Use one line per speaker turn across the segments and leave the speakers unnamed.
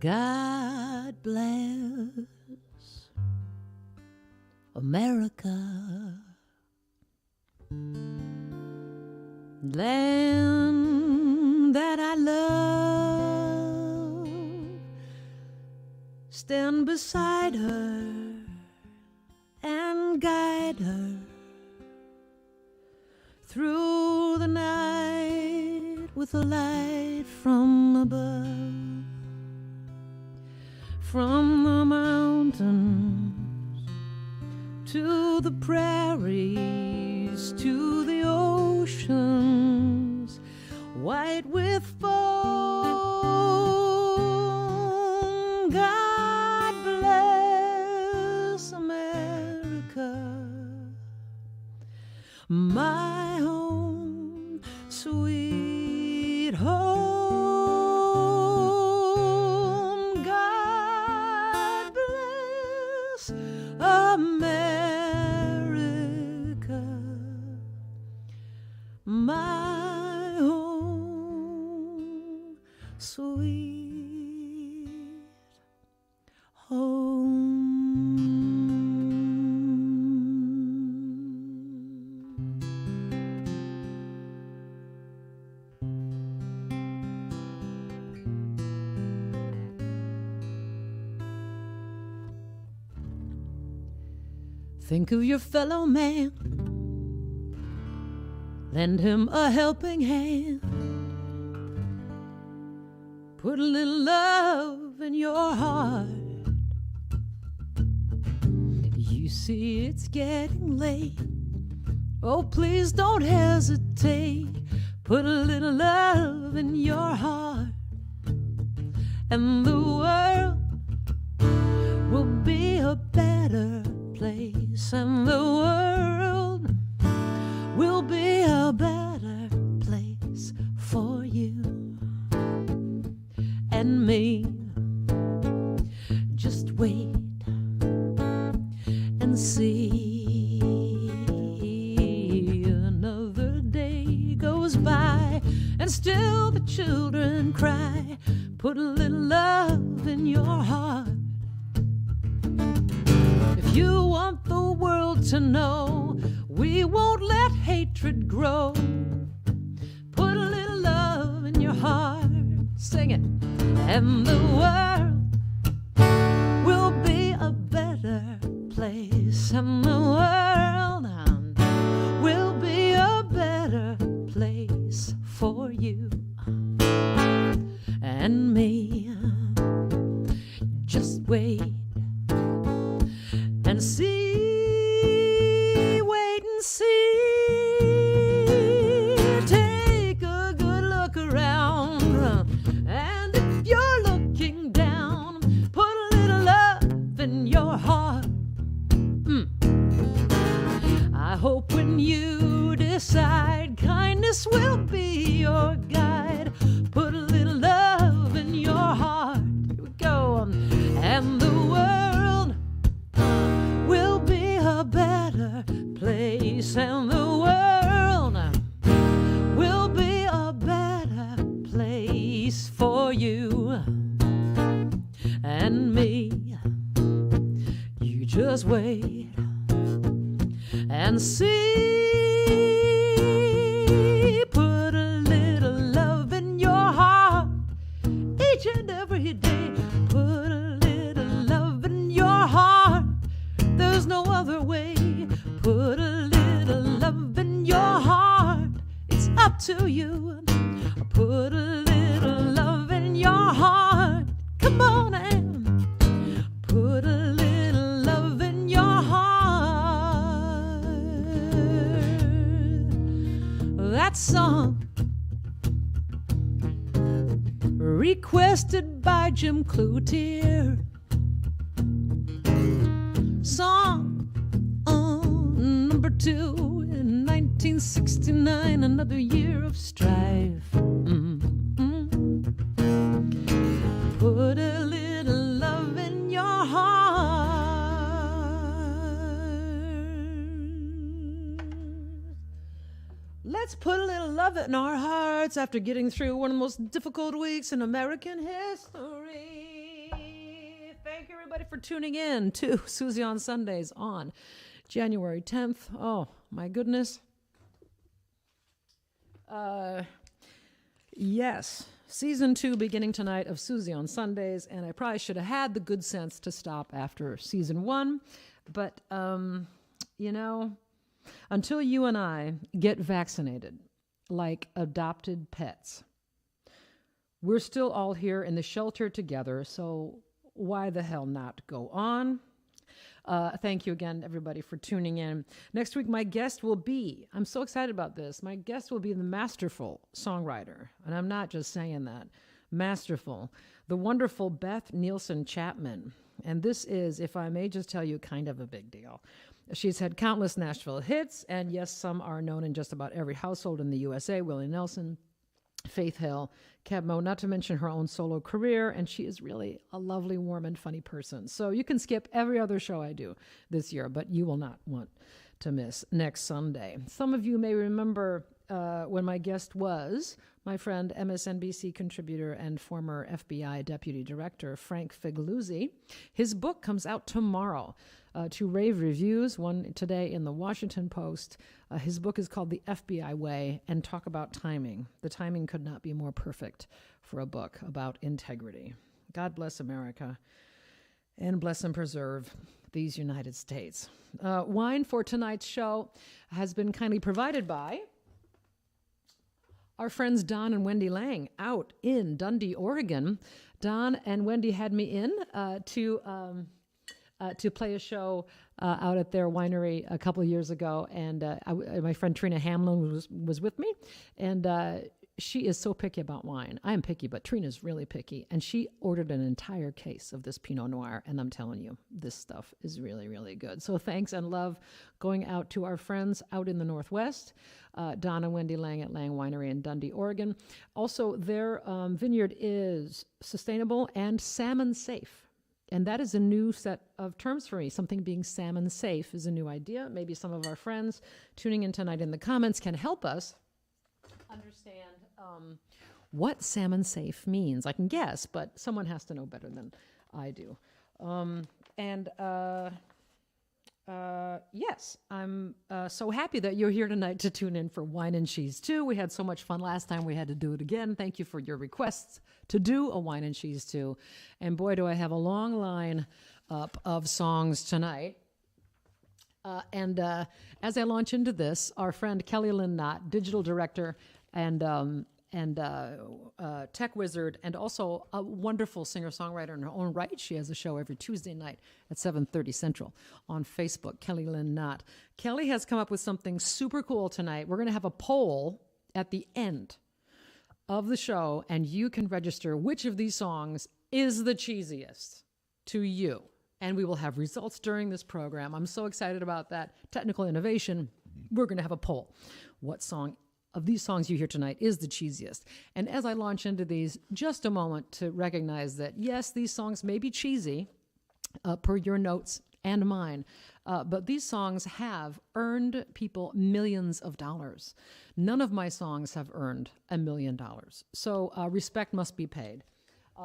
God bless America, land that I love. Stand beside her and guide her through the night with a light from above. From the mountains to the prairies, to the oceans, white with foam. God bless America, my home, sweet home. America, my home, sweet home. Think of your fellow man, lend him a helping hand, put a little love in your heart. You see it's getting late, oh please don't hesitate, put a little love in your heart, and the world will be a better place, and the world will be a better place for you and me. Just wait and see. Another day goes by and still the children cry. Put a little love in your heart. If you want the world to know we won't let hatred grow, put a little love in your heart. Sing it. And the world will be a better place, and the world will be a better place for you and me. Just wait and see, wait and see. Take a good look around, and if you're looking down, put a little love in your heart. I hope when you decide kindness will be your guide, put a little love in your heart. Here we go. And the world will be a better place, and the world will be a better place for you and me. You just wait and see. Put a little love in your heart each and every day. Put a little love in your heart. There's no other way. Put a little love in your heart. It's up to you. Put a little love in your heart. Come on and put a little love in your heart. That song requested by Jim Cloutier. Song number 2 in 1969, another year of strife. Put a little love in your heart. Let's put a little love in our hearts after getting through one of the most difficult weeks in American history. for tuning in to Susie on Sundays on January 10th. Oh, my goodness. Yes, season 2 beginning tonight of Susie on Sundays, and I probably should have had the good sense to stop after season 1, but, until you and I get vaccinated like adopted pets, we're still all here in the shelter together, so why the hell not go on? Thank you again, everybody, for tuning in. Next week, my guest will be, I'm so excited about this, my guest will be the masterful songwriter, and I'm not just saying that, masterful, the wonderful Beth Nielsen Chapman. And this is, if I may just tell you, kind of a big deal. She's had countless Nashville hits, and yes, some are known in just about every household in the USA, Willie Nelson, Faith Hill, Cab Mo, not to mention her own solo career, and she is really a lovely, warm, and funny person. So you can skip every other show I do this year, but you will not want to miss next Sunday. Some of you may remember when my guest was my friend, MSNBC contributor and former FBI deputy director, Frank Figliuzzi. His book comes out tomorrow to rave reviews, one today in the Washington Post. His book is called The FBI Way, and talk about timing. The timing could not be more perfect for a book about integrity. God bless America, and bless and preserve these United States. Wine for tonight's show has been kindly provided by our friends Don and Wendy Lang out in Dundee, Oregon. Don and Wendy had me in to play a show out at their winery a couple of years ago, and my friend Trina Hamlin was with me, and she is so picky about wine. I am picky, but Trina's really picky, and she ordered an entire case of this Pinot Noir, and I'm telling you, this stuff is really, really good. So thanks and love going out to our friends out in the Northwest, Don and Wendy Lang at Lang Winery in Dundee, Oregon. Also, their vineyard is sustainable and salmon safe. And that is a new set of terms for me. Something being salmon safe is a new idea. Maybe some of our friends tuning in tonight in the comments can help us understand what salmon safe means. I can guess, but someone has to know better than I do. Yes, I'm so happy that you're here tonight to tune in for Wine and Cheese 2. We had so much fun last time. We had to do it again. Thank you for your requests to do a Wine and Cheese 2. And boy, do I have a long line up of songs tonight. As I launch into this, our friend Kelly Lynn Knott, digital director and tech wizard, and also a wonderful singer-songwriter in her own right. She has a show every Tuesday night at 7:30 Central on Facebook, Kelly Lynn Knott. Kelly has come up with something super cool tonight. We're going to have a poll at the end of the show, and you can register which of these songs is the cheesiest to you. And we will have results during this program. I'm so excited about that technical innovation. We're going to have a poll. What song of these songs you hear tonight is the cheesiest? And as I launch into these, just a moment to recognize that, yes, these songs may be cheesy, per your notes and mine, but these songs have earned people millions of dollars. None of my songs have earned $1 million. So respect must be paid.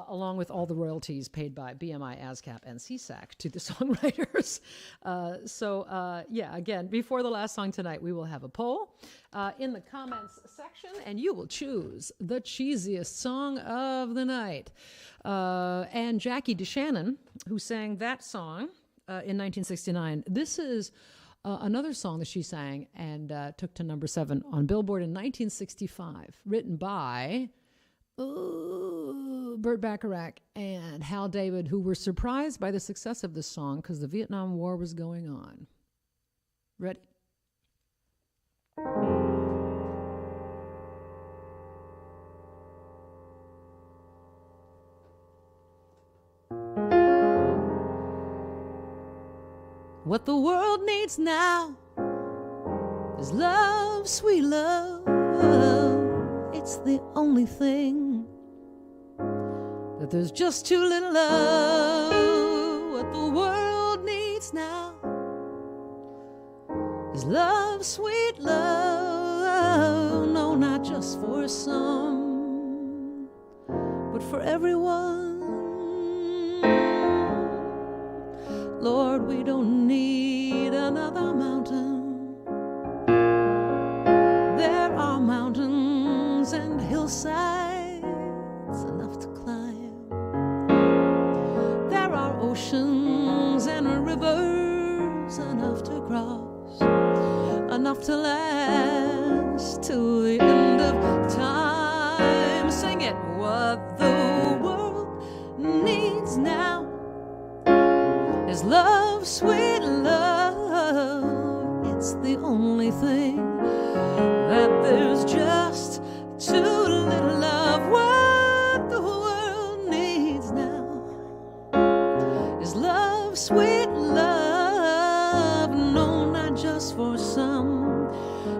Along with all the royalties paid by BMI, ASCAP, and CSAC to the songwriters. Again, before the last song tonight, we will have a poll in the comments section, and you will choose the cheesiest song of the night. And Jackie DeShannon, who sang that song in 1969, this is another song that she sang and took to number 7 on Billboard in 1965, written by Burt Bacharach and Hal David, who were surprised by the success of this song because the Vietnam War was going on. Ready? What the world needs now is love, sweet love. It's the only thing that there's just too little love. What the world needs now is love, sweet love. No, not just for some, but for everyone. We don't need another mountain. There are mountains and hillsides enough to climb. There are oceans and rivers enough to cross, enough to last till the end of time. Sing it. What the world needs now is love, sweet love. It's the only thing that there's just too little of. What the world needs now is love, sweet love. No, not just for some,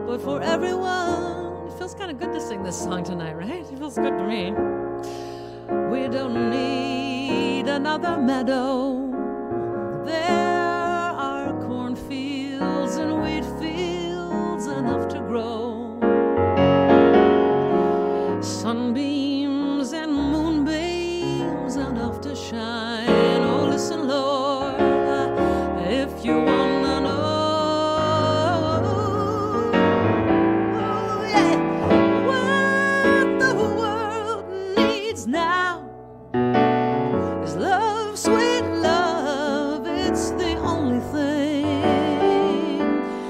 but for everyone. It feels kind of good to sing this song tonight, right? It feels good to me. We don't need another meadow. There are cornfields and wheat fields enough to grow. Sunbeams and moonbeams enough to shine. Oh, listen, Lord, if you wanna know, oh, yeah, what the world needs now is love, sweet love. It's the only thing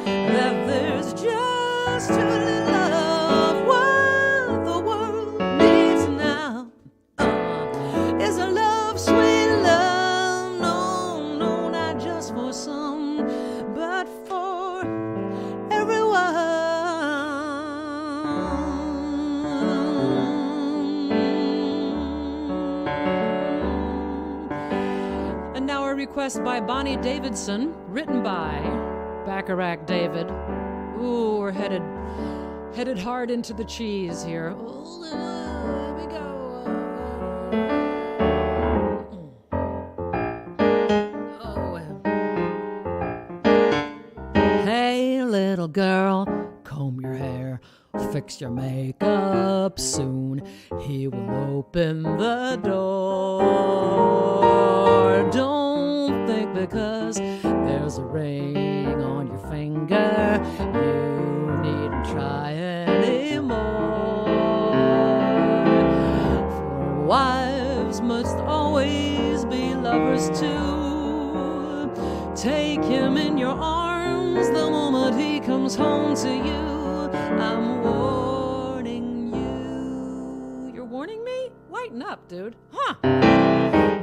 that there's just too little of. What the world needs now is a love, sweet love. No, no, not just for some, but for everyone. And now a request by Bonnie Davidson, written by Bacharach David. Ooh, we're headed hard into the cheese here. Ooh, here we go. Hey, little girl, comb your hair, fix your makeup. Soon he will open the door. Don't think because there's a ring on your finger you needn't try anymore. For wives must always be lovers too. Take him in your arms the moment he comes home to you. I'm warning you. You're warning me? Lighten up, dude. Huh?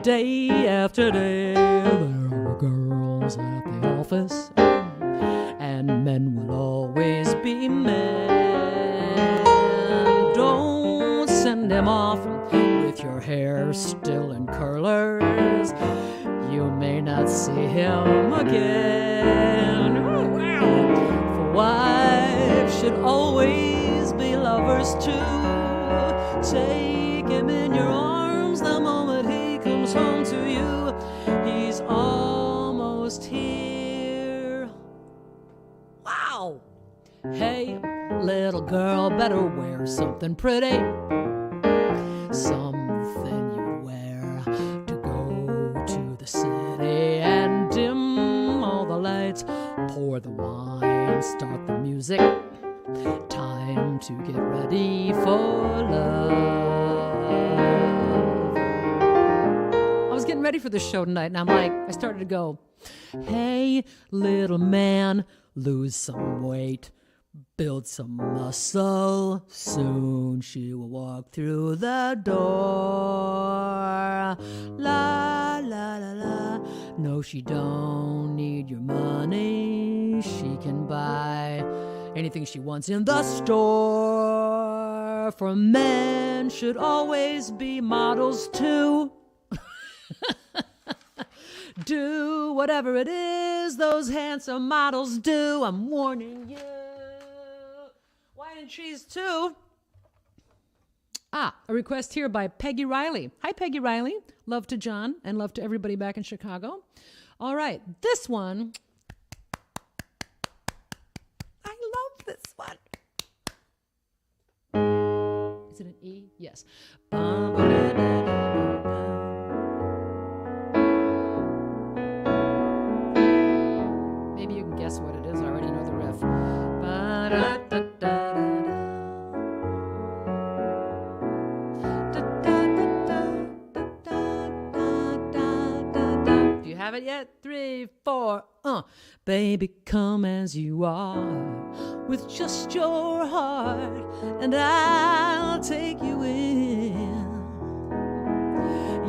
Day after day, there are girls at the office, and men will always be men. Don't send him off with your hair still in curlers. You may not see him again. Oh, wow. For wives should always be lovers too. Take him in your arms the moment he comes home to you. He's almost here. Wow. Hey, little girl, better wear something pretty. Something you'd wear to go to the city and dim all the lights. Pour the wine, start the music. Time to get ready for love. I was getting ready for this show tonight, and I started to go, hey, little man, lose some weight, build some muscle. Soon she will walk through the door. La, la, la, la. No, she don't need your money. She can buy anything she wants in the store. For men should always be models too. Do whatever it is those handsome models do. I'm warning you. Wine and cheese too. A request here by Peggy Riley. Hi, Peggy Riley. Love to John and love to everybody back in Chicago. All right, this one. I love this one. Is it an E? Yes. Do you have it yet? 3, 4, Baby, come as you are, with just your heart, and I'll take you in.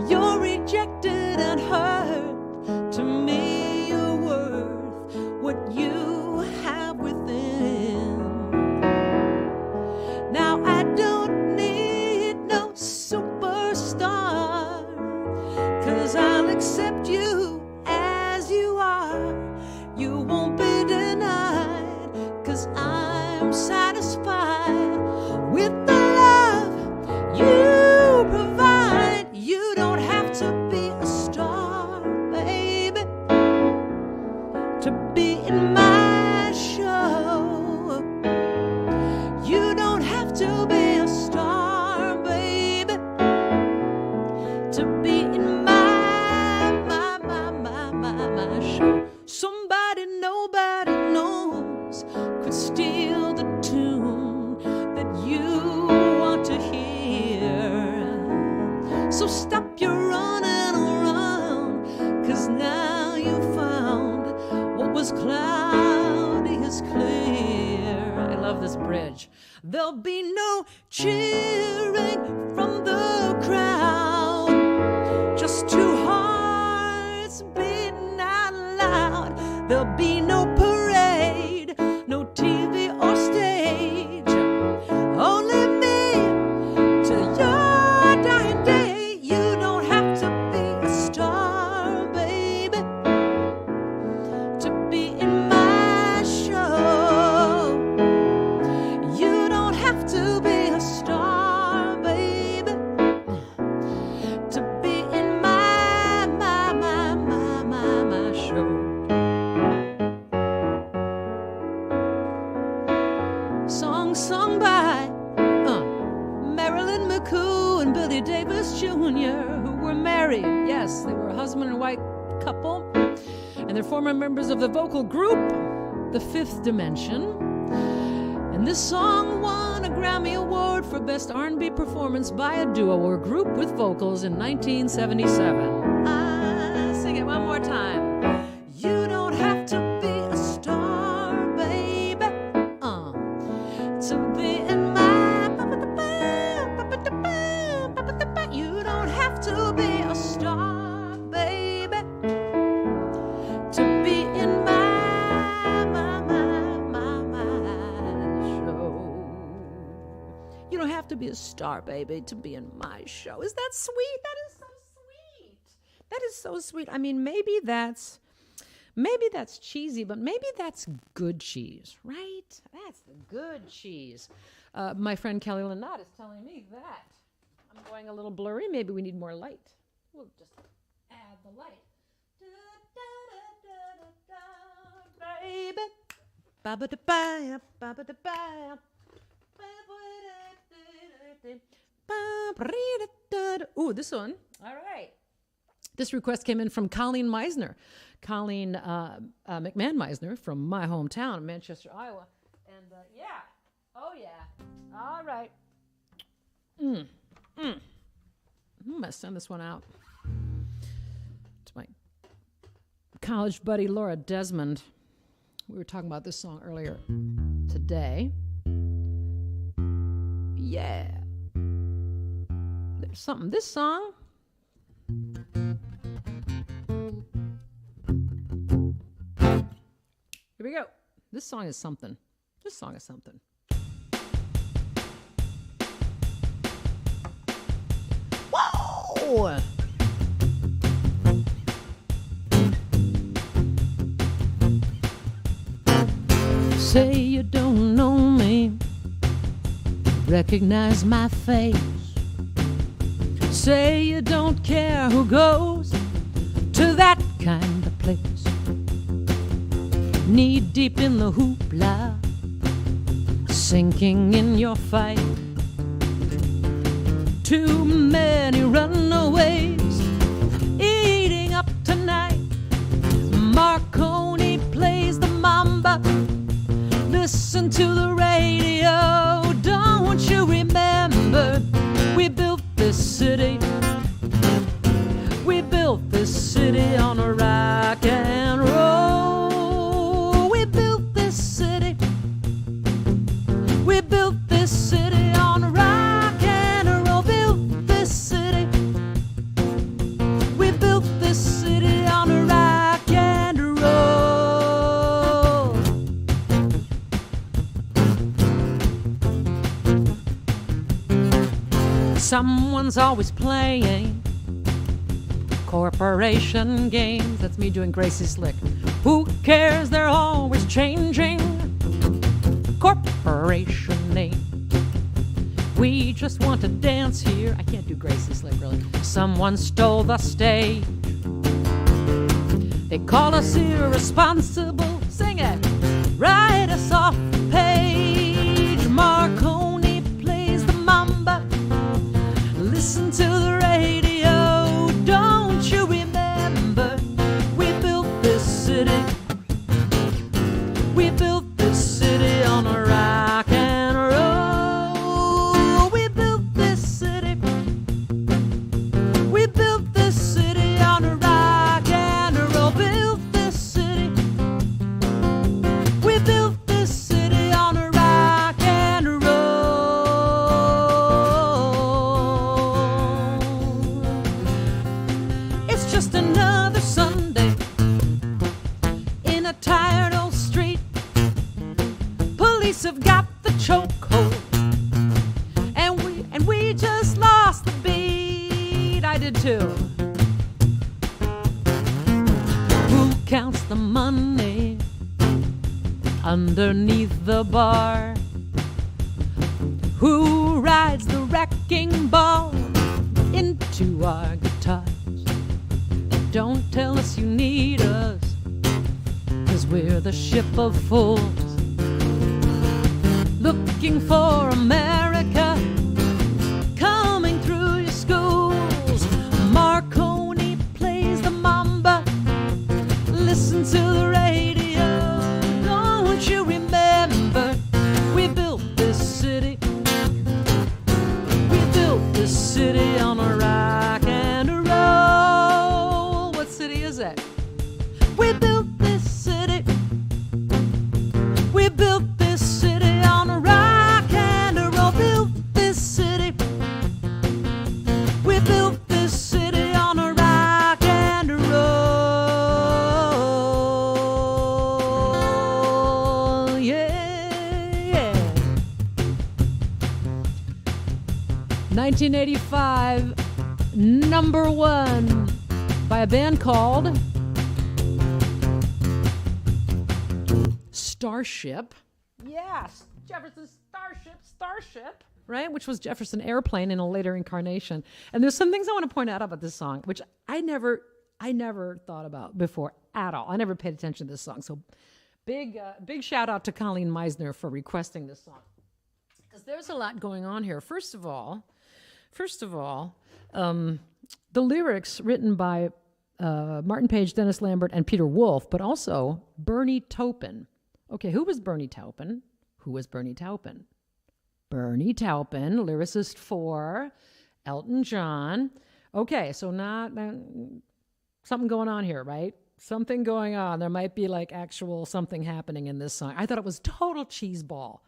You're rejected and hurt. To me, you're worth what you have within. Now, I don't need no superstar, 'cause I'll accept you as you are. You won't be denied, 'cause I'm satisfied with the love you provide. You don't have to be a star, baby, to be in my show. You don't have to be a star, baby, to be in my show. Somebody nobody knows could steal the tune that you want to hear. So stop your running around, 'cause now you found what was cloudy is clear. I love this bridge. There'll be no cheering from the crowd, just two hearts beating out loud. There'll be no parade, no TV or stage, only me till your dying day. You don't have to be a star, baby, to be in my show. You don't have to be a star, baby, to be in my show. Song sung by Marilyn McCoo and Billy Davis Jr., who were married. Yes, they were a husband and wife couple, and they're former members of the vocal group The Fifth Dimension. And this song won a Grammy Award for Best R&B Performance by a Duo or Group with Vocals in 1977. Sing it one more time. You don't have to be a star, baby, to be in my. You don't have to be a star, baby, to be in my show. You don't have to be a star, baby, to be in my show. Is that sweet? That is so sweet. That is so sweet. I mean, maybe that's cheesy, but maybe that's good cheese, right? That's the good cheese. My friend Kelly Lynott is telling me that I'm going a little blurry. Maybe we need more light. We'll just add the light. Baby. Ba-ba-da-ba, ba-ba-da-ba. Ooh, this one. All right. This request came in from Colleen Meisner. Colleen McMahon Meisner from my hometown, Manchester, Iowa. And yeah. Oh, yeah. All right. I'm going to send this one out to my college buddy, Laura Desmond. We were talking about this song earlier today. Yeah. There's something. This song. Here we go. This song is something. This song is something. Whoa! Say you don't know me, recognize my face. Say you don't care who goes to that kind of place. Knee deep in the hoopla, sinking in your fight. Too many runaways eating up tonight. Marconi plays the mamba, listen to the radio. Don't you remember? We built this city. We built this city on a rock and roll. We built this city. We built this city on a rock and roll. Built this city. We built this city on a rock and roll. Someone's always playing corporation games. That's me doing Gracie Slick. Who cares? They're always changing corporation name. We just want to dance here. I can't do Gracie Slick, really. Someone stole the stage. They call us irresponsible. Sing it. Write us off the page. Marconi plays the mamba. Listen to the radio. Don't you remember? We built this city. We built this city on a rock and roll. We built this city. We built this city on a rock and roll. Built this city. We built this city on a rock and roll. It's just another Sunday in a tired old street. Police have got the chokehold, and we just lost the beat. I did too. Who counts the money underneath the bar? Who rides the wrecking ball into our guitars? Don't tell us you need us, 'cause we're the ship of fools, looking for America, coming through your schools. Marconi plays the mamba. Listen to the radio. Don't you remember? We built this city. We built this city on a rock and a roll. What city is it? We built this city. We built this city on a rock and a roll. Built this city. We built this city on a rock and a roll. Yeah. 1985, number one by a band called Starship. Yes, Jefferson's Starship, right? Which was Jefferson Airplane in a later incarnation. And there's some things I want to point out about this song, which I never thought about before at all. I never paid attention to this song. So big shout out to Colleen Meisner for requesting this song, because there's a lot going on here. First of all, the lyrics written by Martin Page, Dennis Lambert, and Peter Wolf, but also Bernie Taupin. Okay, who was Bernie Taupin? Bernie Taupin, lyricist for Elton John. Okay, so not something going on here, right? Something going on. There might be like actual something happening in this song. I thought it was total cheeseball.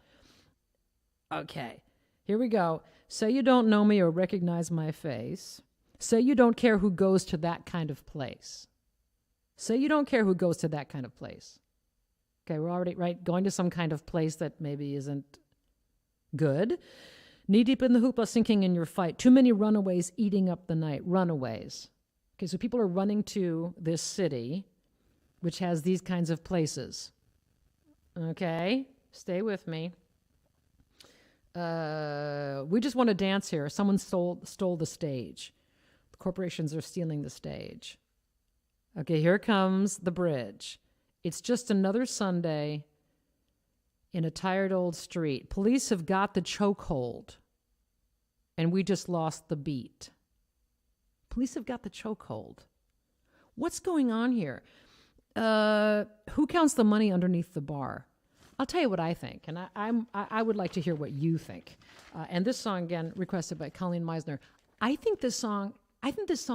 Okay, here we go. Say you don't know me or recognize my face. Say you don't care who goes to that kind of place. Say you don't care who goes to that kind of place. Okay, we're already, right, going to some kind of place that maybe isn't good. Knee deep in the hoopla, sinking in your fight. Too many runaways eating up the night. Runaways. Okay, so people are running to this city, which has these kinds of places. Okay, stay with me. We just want to dance here. Someone stole the stage. The corporations are stealing the stage. Okay, here comes the bridge. It's just another Sunday in a tired old street. Police have got the chokehold, and we just lost the beat. Police have got the chokehold. What's going on here? Who counts the money underneath the bar? I'll tell you what I think, and I would like to hear what you think. And this song, again, requested by Colleen Meisner. I think this song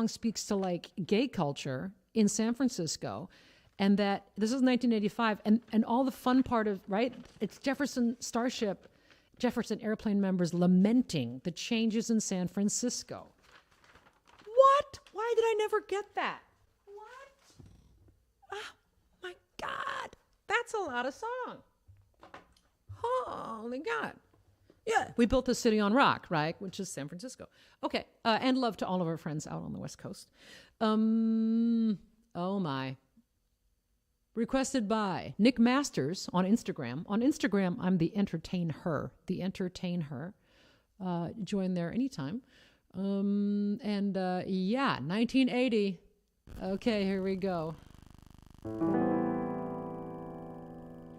speaks to like gay culture in San Francisco, and that this is 1985, and all the fun part of, right? It's Jefferson Airplane members lamenting the changes in San Francisco. What? Why did I never get that? What? Oh my God, that's a lot of song. Holy God. Yeah, we built the city on rock, right? Which is San Francisco. Okay, and love to all of our friends out on the West Coast. Oh my. Requested by Nick Masters on Instagram. On Instagram, I'm the Entertain Her. Join there anytime. Yeah, 1980. Okay, here we go.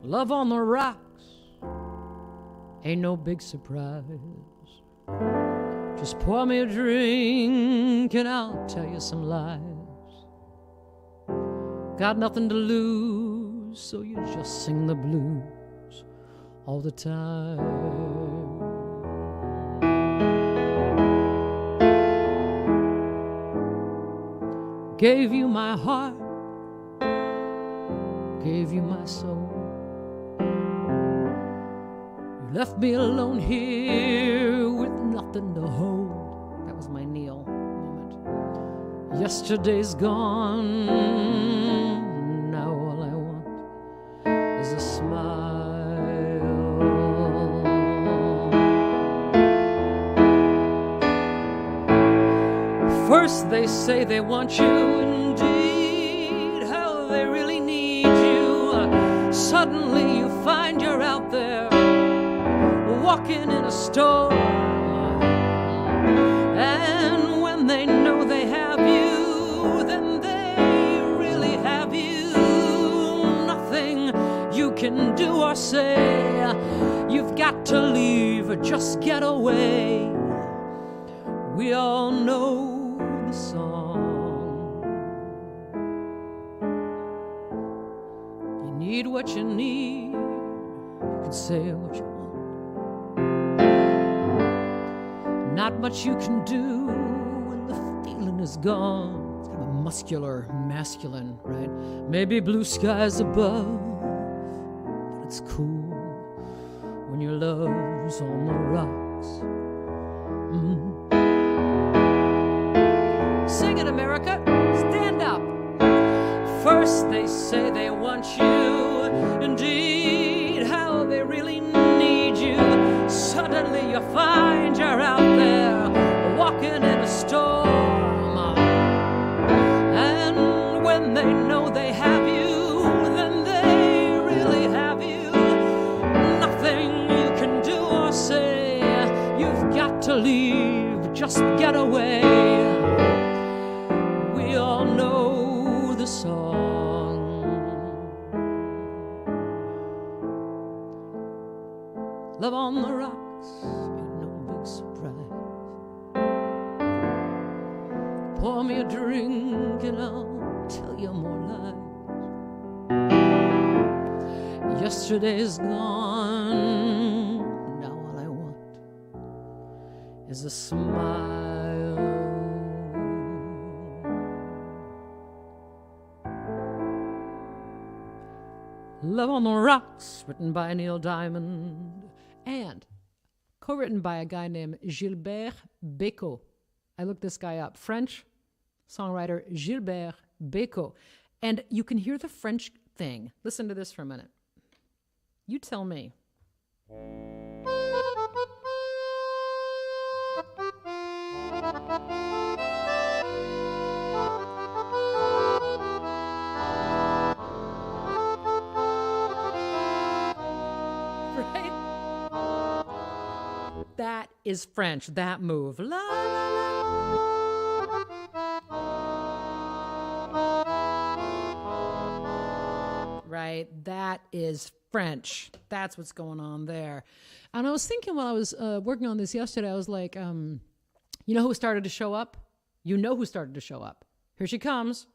Love on the Rocks. Ain't no big surprise. Just pour me a drink and I'll tell you some lies. Got nothing to lose, so you just sing the blues all the time. Gave you my heart, gave you my soul. You left me alone here with nothing to hold. That was my Neil moment. Yesterday's gone, now all I want is a smile. First they say they want you, indeed, how they really need you. Suddenly you find you're out there, walking in a storm. And when they know they have you, then they really have you. Nothing you can do or say. You've got to leave or just get away. We all know the song. You need what you need. You can say what you want. Not much you can do when the feeling is gone. It's kind of muscular, masculine, right? Maybe blue skies above, but it's cool when your love's on the rocks. Sing it, America. Stand up. First they say they want you, indeed, how they really need you. Suddenly you find you're out there, walking in a storm. And when they know they have you, then they really have you. Nothing you can do or say. You've got to leave, just get away. We all know the song. Love on the rocks, ain't no big surprise. Pour me a drink and I'll tell you more lies. Yesterday's gone, now all I want is a smile. Love on the Rocks, written by Neil Diamond, and co-written by a guy named Gilbert Bécaud. I looked this guy up. French songwriter Gilbert Bécaud. And you can hear the French thing. Listen to this for a minute. You tell me. That is French, that move. La, la, la. Right, that is French. That's what's going on there. And I was thinking while I was working on this yesterday, I was like, you know who started to show up? You know who started to show up. Here she comes.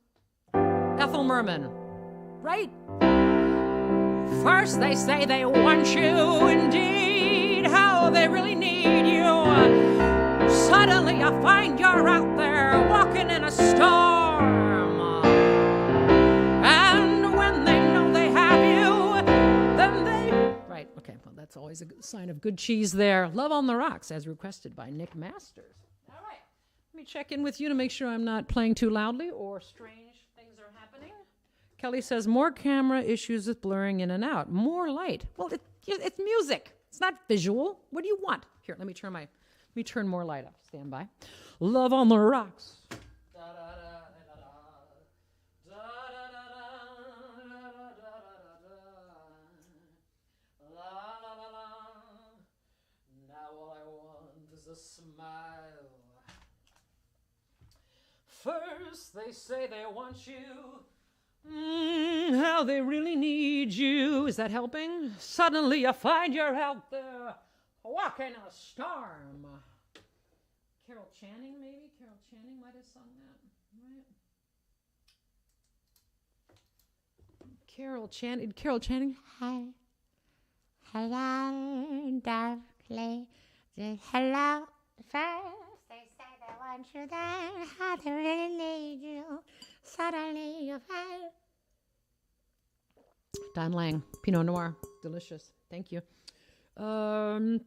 Ethel Merman. Right? First they say they want you, indeed, how they really need you. Suddenly you find you're out there walking in a storm. And when they know they have you, then they... Right, okay, well, that's always a good sign of good cheese there. Love on the Rocks, as requested by Nick Masters. All right, let me check in with you to make sure I'm not playing too loudly or strange things are happening. Kelly says, more camera issues with blurring in and out. More light. Well, it's music. It's not visual. What do you want? Here, let me turn more light up. Stand by. Love on the Rocks. Now all I want is a smile. First they say they want you. How they really need you. Is that helping? Suddenly you find you're out there walking in a storm. Carol Channing, maybe? Carol Channing might have sung that, right? Carol Channing.
Hi. Hello, darkly. Hello. First they say they want you, then how they really need you. Suddenly you find.
Don Lang, Pinot Noir, delicious. Thank you.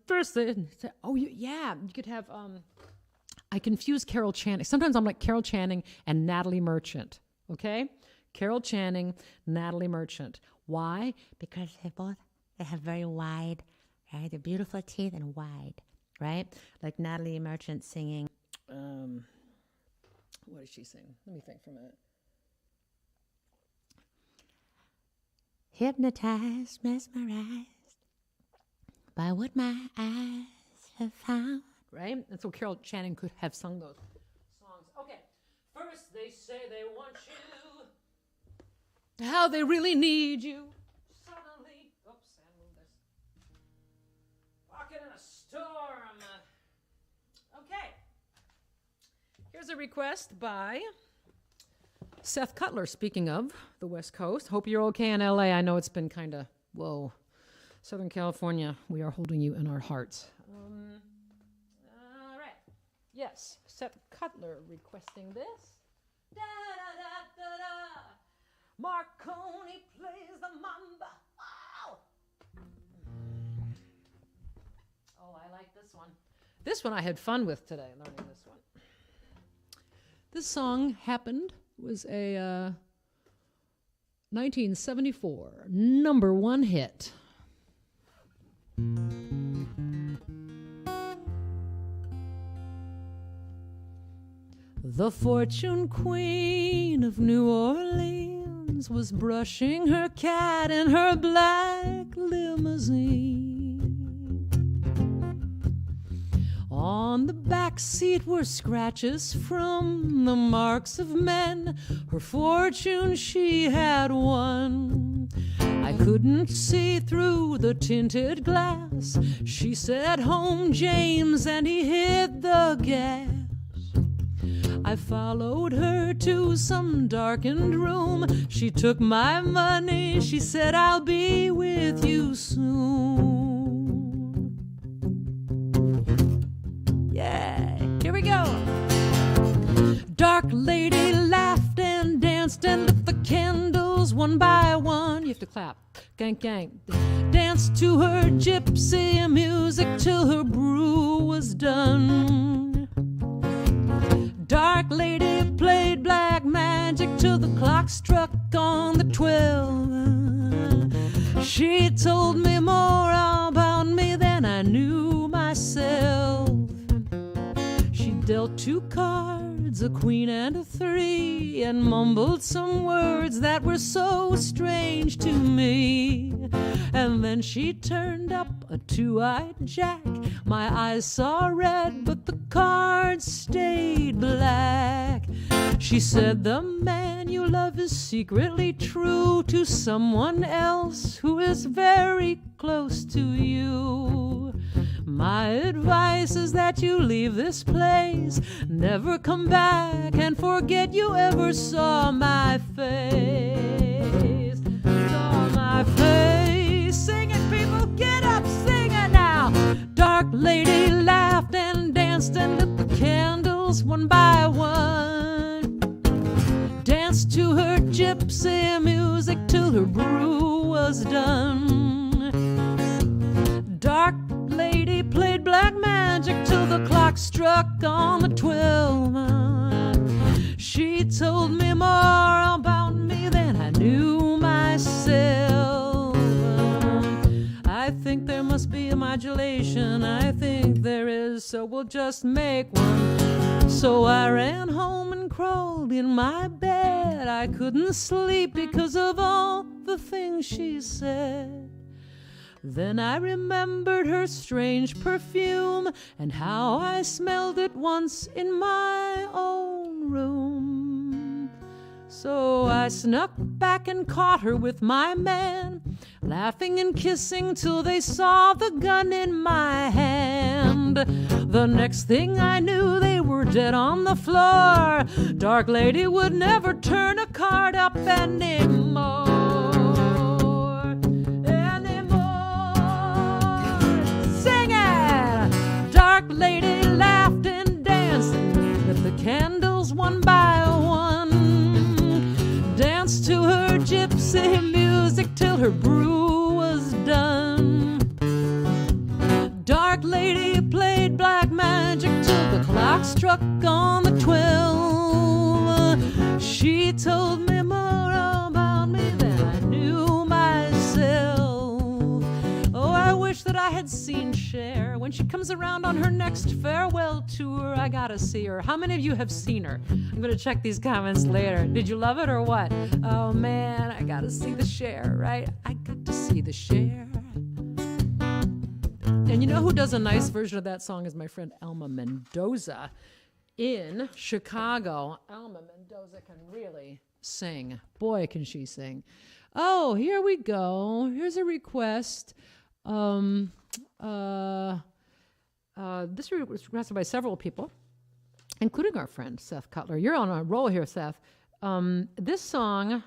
First, you could have. I confuse Carol Channing. Sometimes I'm like Carol Channing and Natalie Merchant. Okay, Carol Channing, Natalie Merchant. Why?
Because they have very wide, right? They're beautiful teeth and wide, right? Like Natalie Merchant singing.
What does she sing? Let me think for a minute.
Hypnotized, mesmerized by what my eyes have found.
Right? And so Carol Channing could have sung those songs. Okay. First they say they want you. How they really need you. Suddenly, oops, I moved this. Walking in a storm. Okay. Here's a request by Seth Cutler, speaking of the West Coast. Hope you're okay in LA. I know it's been kind of, whoa. Southern California, we are holding you in our hearts. All right. Yes, Seth Cutler requesting this. Da, da, da, da, da. Marconi plays the mamba. Wow. Oh, I like this one. This one I had fun with today, learning this one. This song was a 1974 #1 hit. The fortune queen of New Orleans was brushing her cat in her black limousine. On the back seat were scratches from the marks of men. Her fortune she had won. I couldn't see through the tinted glass. She said, "Home, James," and he hit the gas. I followed her to some darkened room. She took my money. She said, "I'll be with you soon." Yeah, here we go. Dark lady laughed and danced and lit the candles one by one. You have to clap. Gang, gang. Danced to her gypsy music till her brew was done. Dark lady played black magic till the clock struck on the 12. She told me more about me than I knew myself. She dealt 2 cards, a queen and a 3, and mumbled some words that were so strange to me. And then she turned up a 2-eyed jack. My eyes saw red, but the cards stayed black. She said, "The man you love is secretly true to someone else who is very close to you. My advice is that you leave this place, never come back, and forget you ever saw my face. Saw my face. sing it, people. Get up, sing it now. Dark lady laughed and danced and lit the candles one by one. Danced to her gypsy music till her brew was done. Dark lady played black magic till the clock struck on the 12. She told me more about me than I knew myself. I think there must be a modulation. I think there is, so we'll just make one. So I ran home and crawled in my bed. I couldn't sleep because of all the things she said. Then I remembered her strange perfume and how I smelled it once in my own room. So I snuck back and caught her with my man, laughing and kissing till they saw the gun in my hand. The next thing I knew, they were dead on the floor. Dark lady would never turn a card up anymore. Dark lady laughed and danced, lit the candles one by one. Danced to her gypsy music till her brew was done. Dark lady played black magic till the clock struck on the 12. She told me more about me than I knew myself. Oh, I wish that I had seen Cher. When she comes around on her next farewell tour, I gotta see her. How many of you have seen her? I'm gonna check these comments later. Did you love it or what? Oh man, I gotta see the Cher, right? I got to see the Cher. And you know who does a nice version of that song is my friend Alma Mendoza in Chicago. Alma Mendoza can really sing. Boy, can she sing. Oh, here we go. Here's a request. This was requested by several people, including our friend Seth Cutler. You're on a roll here, Seth. This song,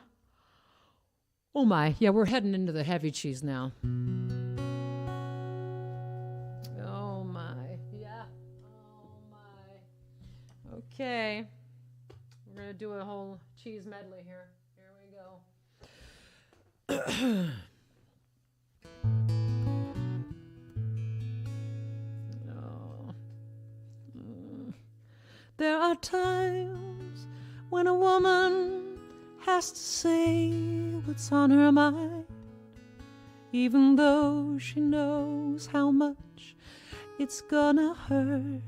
oh my, yeah, we're heading into the heavy cheese now. Oh my, yeah, oh my. Okay, we're gonna do a whole cheese medley here. Here we go. There are times when a woman has to say what's on her mind, even though she knows how much it's gonna hurt.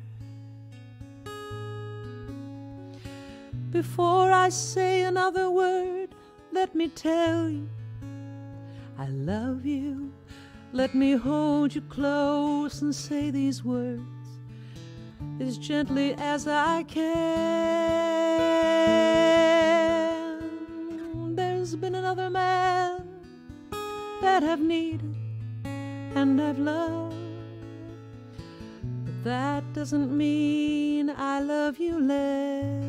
Before I say another word, let me tell you I love you. Let me hold you close and say these words as gently as I can. There's been another man that I've needed and I've loved, but that doesn't mean I love you less.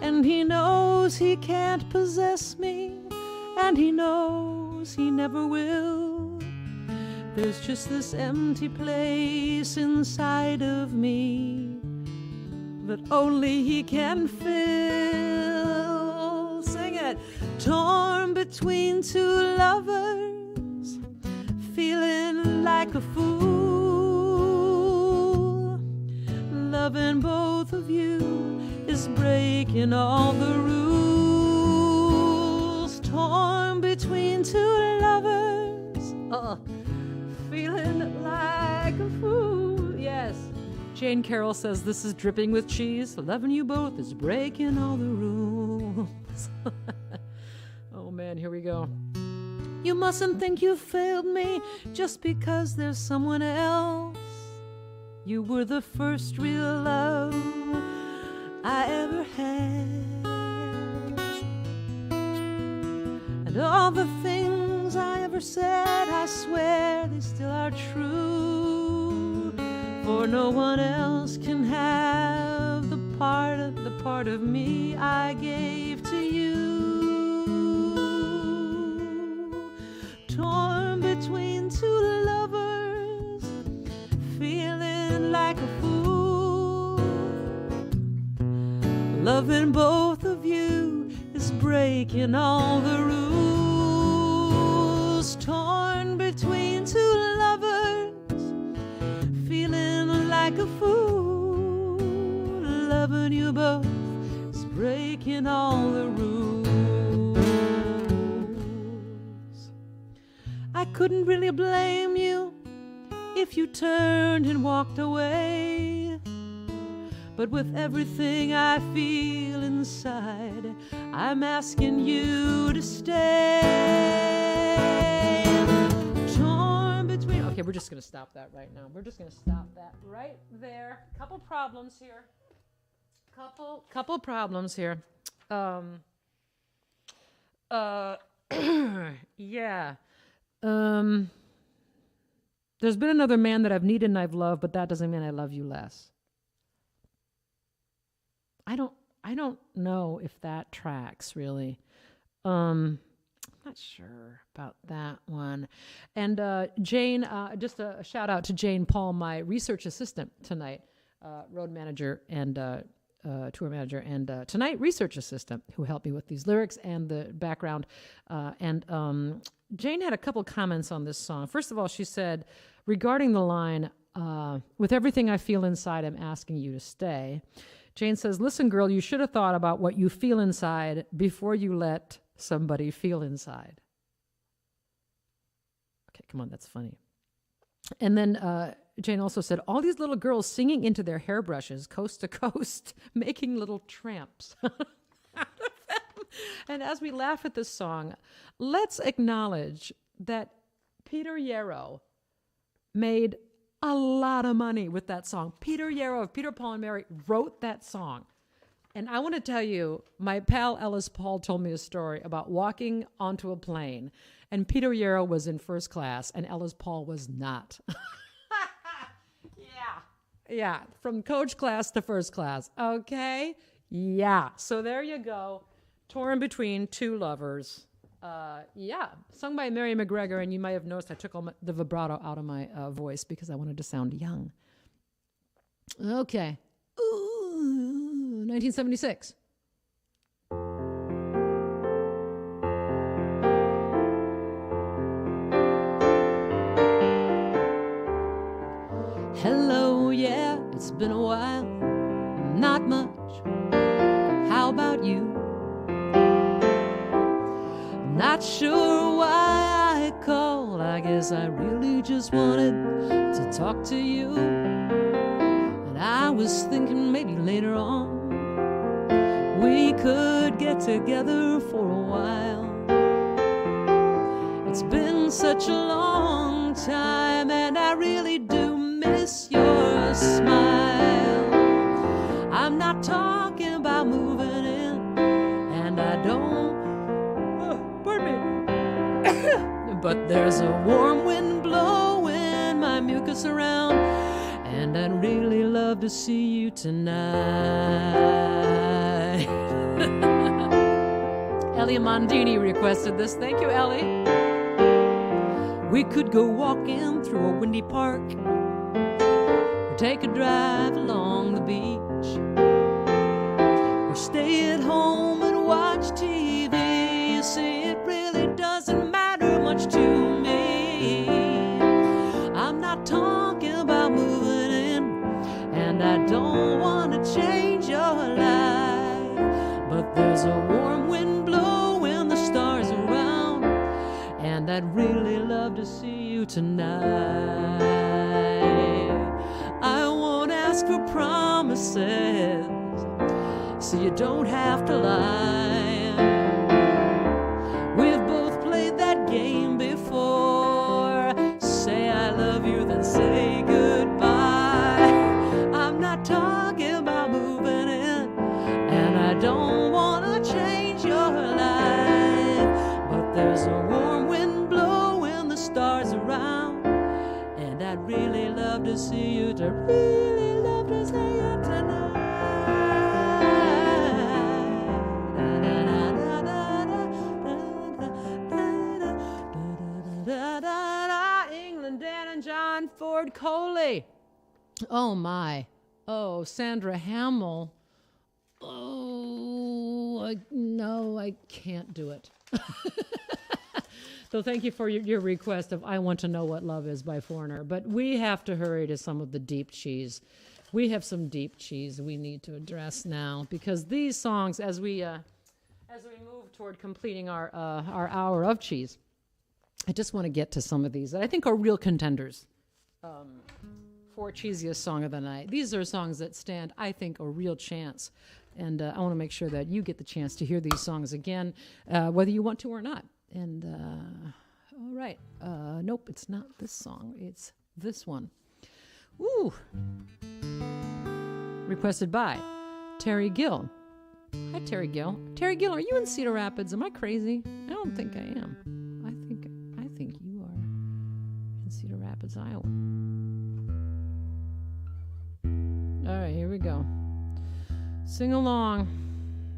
And he knows he can't possess me, and he knows he never will. There's just this empty place inside of me that only he can fill. Sing it. Torn between two lovers, feeling like a fool. Loving both of you is breaking all the rules. Torn between two lovers, feeling like a fool. Yes. Jane Carroll says this is dripping with cheese. Loving you both is breaking all the rules. Oh man, here we go. You mustn't think you failed me just because there's someone else. You were the first real love I ever had. And all the things I ever said, I swear they still are true. For no one else can have the part of me I gave to you. like a fool. Loving both of you is breaking all the rules. Torn between two lovers, feeling like a fool. Loving you both is breaking all the rules. I couldn't really blame you if you turned and walked away. But with everything I feel inside, I'm asking you to stay. Torn between... Okay, we're just going to stop that right now. We're just going to stop that right there. Couple problems here. Couple problems here. Yeah. There's been another man that I've needed and I've loved, but that doesn't mean I love you less. I don't know if that tracks really. I'm not sure about that one. And Jane, just a shout out to Jane Paul, my research assistant tonight, road manager and tour manager, and tonight research assistant, who helped me with these lyrics and the background. Jane had a couple comments on this song. First of all, she said, regarding the line, with everything I feel inside, I'm asking you to stay. Jane says, listen, girl, you should have thought about what you feel inside before you let somebody feel inside. Okay, come on, that's funny. And then Jane also said, all these little girls singing into their hairbrushes, coast to coast, making little tramps. And as we laugh at this song, let's acknowledge that Peter Yarrow made a lot of money with that song. Peter Yarrow of Peter, Paul, and Mary wrote that song. And I want to tell you, my pal Ellis Paul told me a story about walking onto a plane, and Peter Yarrow was in first class, and Ellis Paul was not. Yeah, from coach class to first class. Okay? Yeah. So there you go. Torn between two lovers. Yeah, sung by Mary McGregor, and you might have noticed I took all the vibrato out of my voice because I wanted to sound young. Okay. Ooh, 1976. Hello, yeah, it's been a while. Not much. How about you? Not sure why I called. I guess I really just wanted to talk to you. And I was thinking maybe later on we could get together for a while. It's been such a long time, and I really do miss your smile. I'm not talking about moving in, and I don't, but there's a warm wind blowing my mucus around, and I'd really love to see you tonight. Ellie Mondini requested this. Thank you, Ellie. We could go walking through a windy park, or take a drive along the beach, or stay at home and watch TV. You see, it really doesn't matter much to me. I'm not talking about moving in, and I don't want to change your life, but there's a warm wind blowing the stars around, and I'd really love to see you tonight. I won't ask for promises, so you don't have to lie. We've both played that game before. Say I love you, then say goodbye. I'm not talking about moving in, and I don't want to change your life, but there's a warm wind blowing the stars around, and I'd really love to see you, really love to see you tonight. England, Dan and John Ford Coley. Oh, my. Oh, Sandra Hamill. Oh, no, I can't do it. So thank you for your request of I Want to Know What Love Is by Foreigner. But we have to hurry to some of the deep cheese. We have some deep cheese we need to address now because these songs, as we move toward completing our hour of cheese, I just want to get to some of these that I think are real contenders for Cheesiest Song of the Night. These are songs that stand, I think, a real chance. And I want to make sure that you get the chance to hear these songs again, whether you want to or not. And, all right. Nope, it's not this song. It's this one. Ooh. Requested by Terry Gill. Hi, Terry Gill. Terry Gill, are you in Cedar Rapids? Am I crazy? I don't think I am. I think you are in Cedar Rapids, Iowa. All right, here we go. Sing along,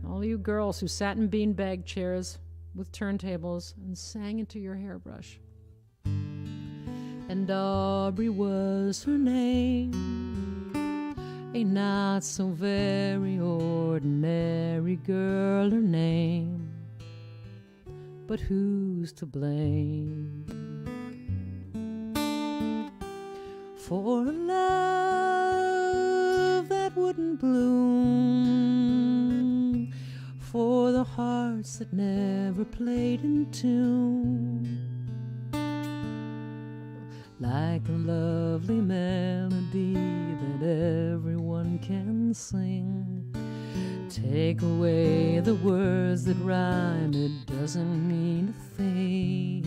all you girls who sat in beanbag chairs with turntables and sang into your hairbrush. And Aubrey was her name, a not so very ordinary girl, her name. But who's to blame for a love that wouldn't bloom, for the hearts that never played in tune, like a lovely melody that everyone can sing. Take away the words that rhyme, it doesn't mean a thing.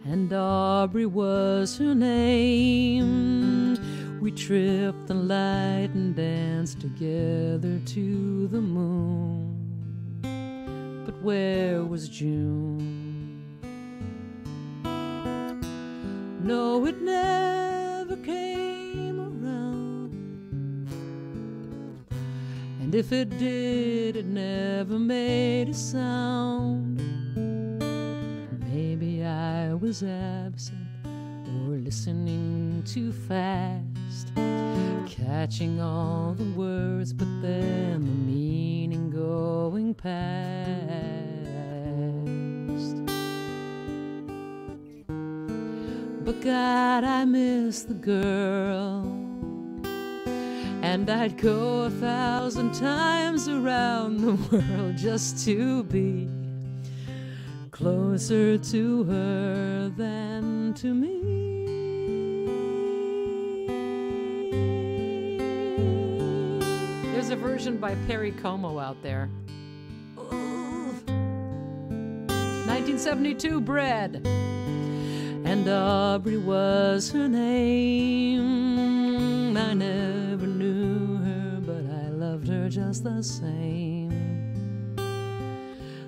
And Aubrey was her name. We tripped the light and danced together to the moon. But where was June? No, it never came around. And if it did, it never made a sound. Maybe I was absent or listening too fast, catching all the words, but then the meaning going past. But God, I miss the girl, and I'd go 1,000 times around the world just to be closer to her than to me. There's a version by Perry Como out there. Ooh. 1972, Bread. And Aubrey was her name. I never knew her, but I loved her just the same.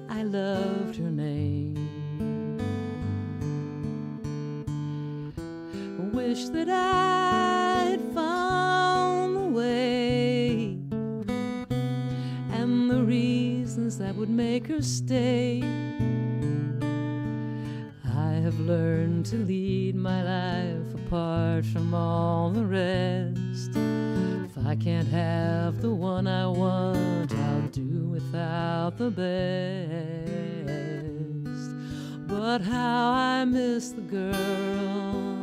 I loved her name. Wish that I'd found the way and the reasons that would make her stay. I have learned to lead my life apart from all the rest. If I can't have the one I want, I'll do without the best. But how I miss the girl,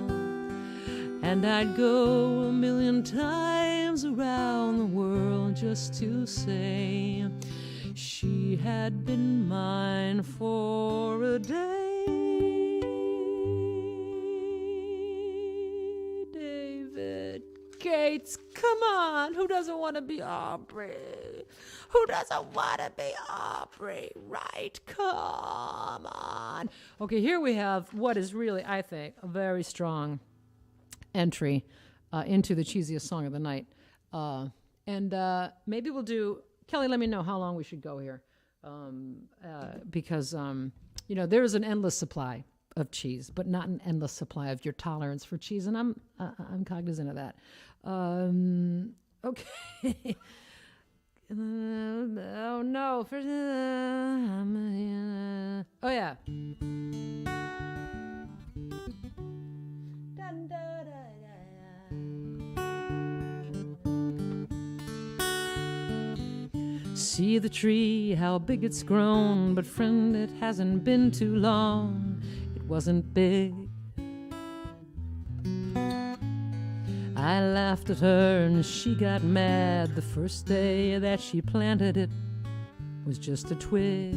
and I'd go 1,000,000 times around the world just to say she had been mine for a day. David Gates, come on. Who doesn't want to be Aubrey? Who doesn't want to be Aubrey? Right? Come on. Okay, here we have what is really, I think, a very strong entry into the cheesiest song of the night. And maybe we'll do, Kelly, let me know how long we should go here. Because, you know, there is an endless supply of cheese, but not an endless supply of your tolerance for cheese. And I'm cognizant of that. Okay. Oh, no. Oh, yeah. See the tree, how big it's grown, but friend, it hasn't been too long. It wasn't big. I laughed at her and she got mad. The first day that she planted it was just a twig.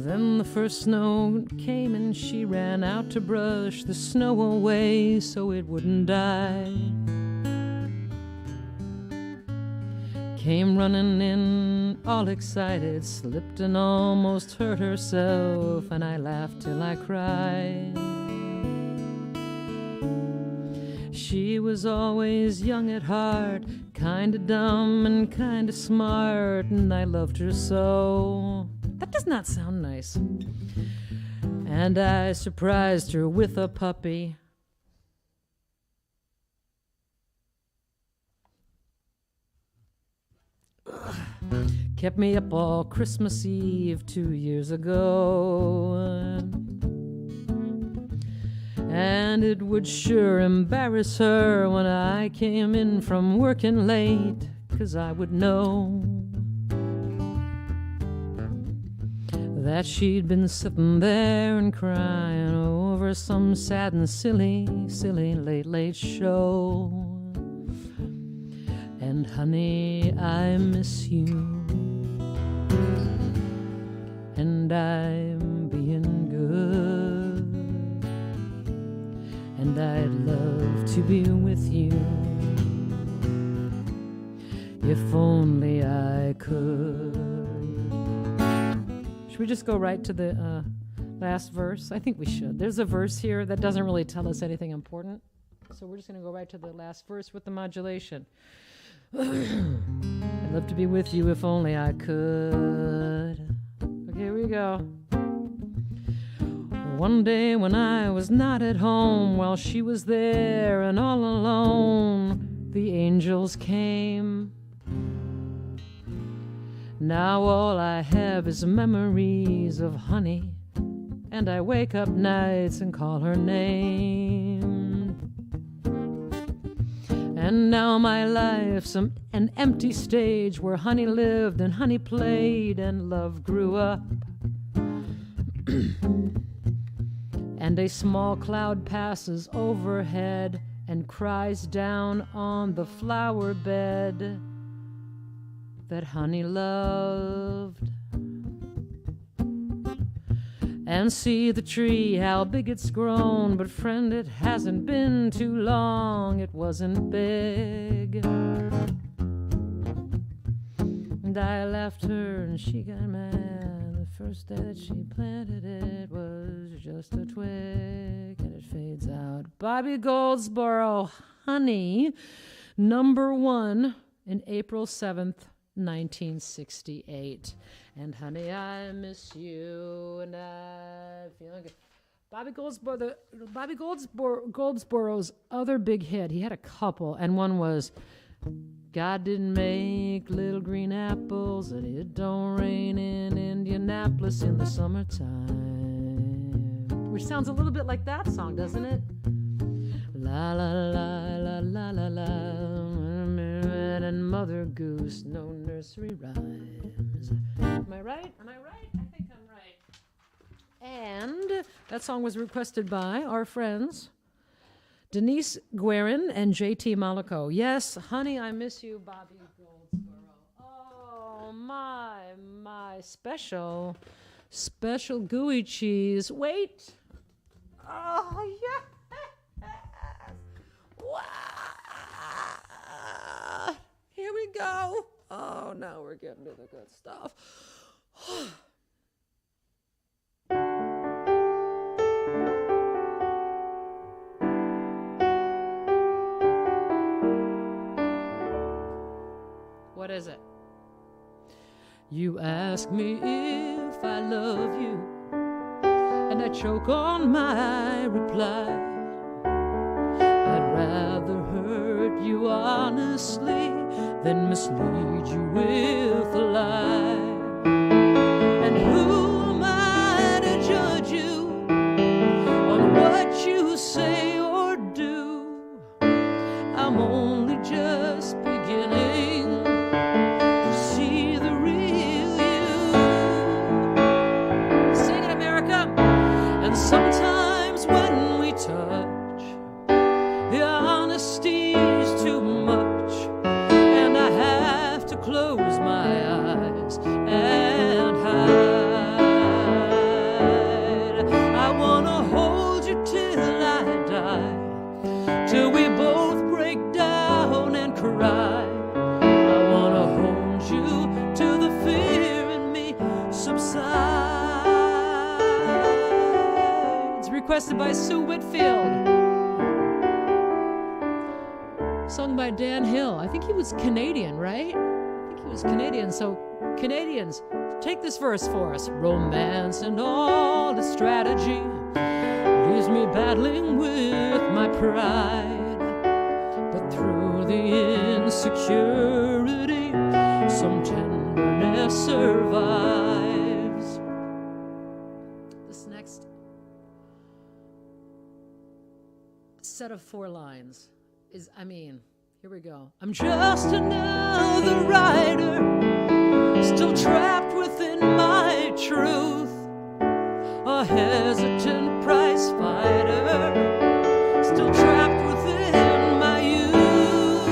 Then the first snow came and she ran out to brush the snow away so it wouldn't die. Came running in all excited, slipped and almost hurt herself, and I laughed till I cried. She was always young at heart, kinda dumb and kinda smart, and I loved her so. That does not sound nice. And I surprised her with a puppy. Kept me up all Christmas Eve 2 years ago. And it would sure embarrass her when I came in from working late, 'cause I would know that she'd been sitting there and crying over some sad and silly, silly late show. And honey, I miss you, and I'm being good, and I'd love to be with you if only I could. Should we just go right to the last verse? I think we should. There's a verse here that doesn't really tell us anything important, so we're just going to go right to the last verse with the modulation. I'd love to be with you if only I could. Okay, here we go. One day when I was not at home, while she was there and all alone, the angels came. Now all I have is memories of honey, and I wake up nights and call her name. And now my life's an empty stage where honey lived and honey played and love grew up. And a small cloud passes overhead and cries down on the flower bed that honey loved. And see the tree, how big it's grown, but friend, it hasn't been too long, it wasn't big. And I left her and she got mad. The first day that she planted it was just a twig, and it fades out. Bobby Goldsboro, Honey, #1 in April 7th, 1968. And honey, I miss you, and I feel good. Bobby Goldsboro's other big hit, he had a couple, and one was God didn't make little green apples, and it don't rain in Indianapolis in the summertime. Which sounds a little bit like that song, doesn't it? La la la la la la la. And Mother Goose, no nursery rhymes. Am I right? Am I right? I think I'm right. And that song was requested by our friends Denise Guerin and JT Malaco. Yes, honey, I miss you, Bobby Goldsboro. Oh, my special gooey cheese. Wait. Oh, yes. Wow. Here we go. Oh, now we're getting to the good stuff. What is it? You ask me if I love you, and I choke on my reply. I'd rather hurt you honestly than mislead you with a lie. And who am I to judge you on what you say or do? I'm only just beginning requested by Sue Whitfield. Sung by Dan Hill. I think he was Canadian, right? I think he was Canadian. So, Canadians, take this verse for us. Romance and all its strategy leaves me battling with my pride. But through the insecurity, some tenderness survives. This next set of 4 lines is, here we go. I'm just another rider, still trapped within my truth, a hesitant prize fighter, still trapped within my youth.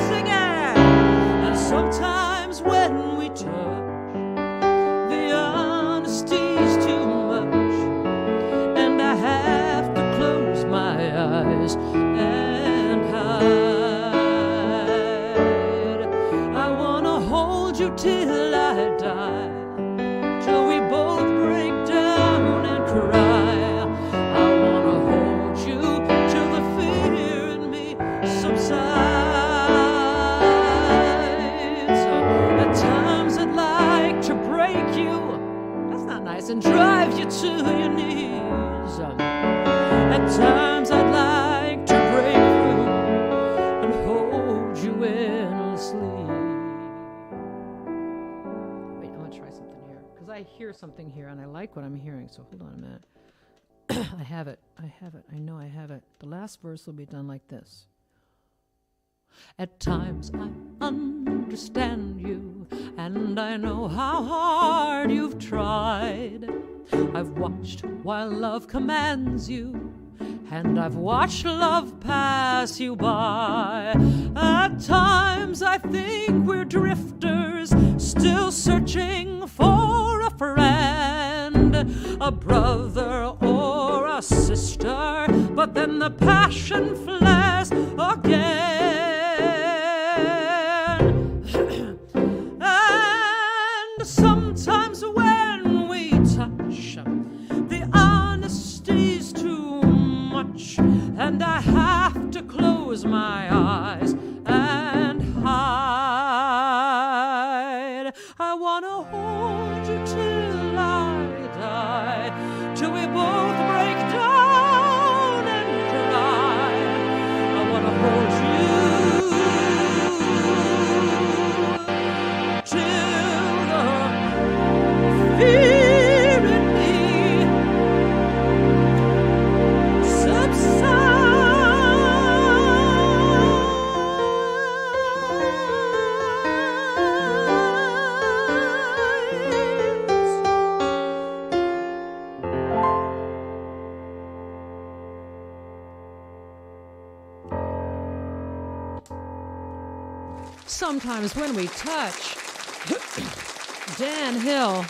Sing it! And sometimes when we touch, the honesty's too much, and I have to close my eyes and hide. I wanna hold you till I die, till we both break down and cry. I wanna hold you till the fear in me subsides. At times I'd like to break you, that's not nice, and drive you to your knees. At times I'd like to break through and hold you endlessly. Wait, I want to try something here, because I hear something here and I like what I'm hearing, so hold on a minute. I have it. I know I have it. The last verse will be done like this. At times I understand you, and I know how hard you've tried. I've watched while love commands you, and I've watched love pass you by. At times I think we're drifters, still searching for a friend, a brother or a sister, but then the passion flares again. And sometimes when we touch, the honesty's too much, and I have to close my eyes and hide. I wanna hold you till I die, till we both break down and cry. I wanna hold you till the fear in me subsides. Sometimes when we touch. Dan Hill,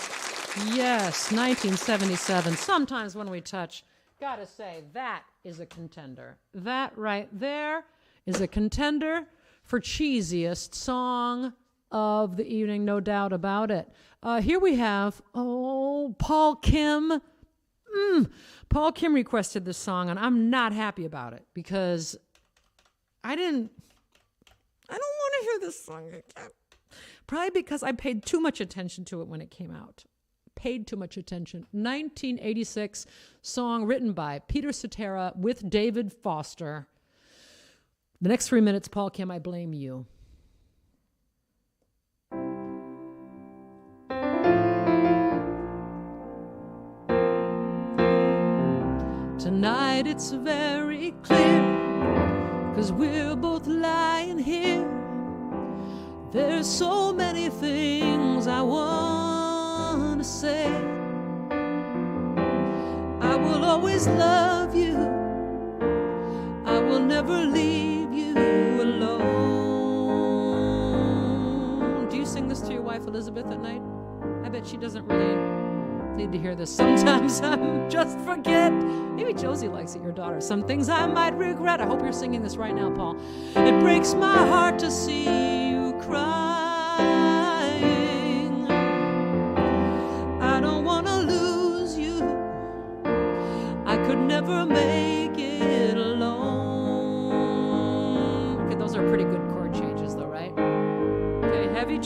yes, 1977. Sometimes when we touch. Gotta say, that is a contender. That right there is a contender for cheesiest song of the evening, no doubt about it. Here we have, Paul Kim. Paul Kim requested this song, and I'm not happy about it because I don't want to hear this song again. Probably because I paid too much attention to it when it came out. Paid too much attention. 1986 song written by Peter Cetera with David Foster. The next 3 minutes, Paul Kim, I Blame You. Tonight it's very clear, 'cause we're both lying here. There's so many things I want to say. I will always love you. I will never leave you alone. Do you sing this to your wife, Elizabeth, at night? I bet she doesn't really need to hear this. Sometimes I just forget. Maybe Josie likes it, your daughter. Some things I might regret. I hope you're singing this right now, Paul. It breaks my heart to see you crying. I don't want to lose you.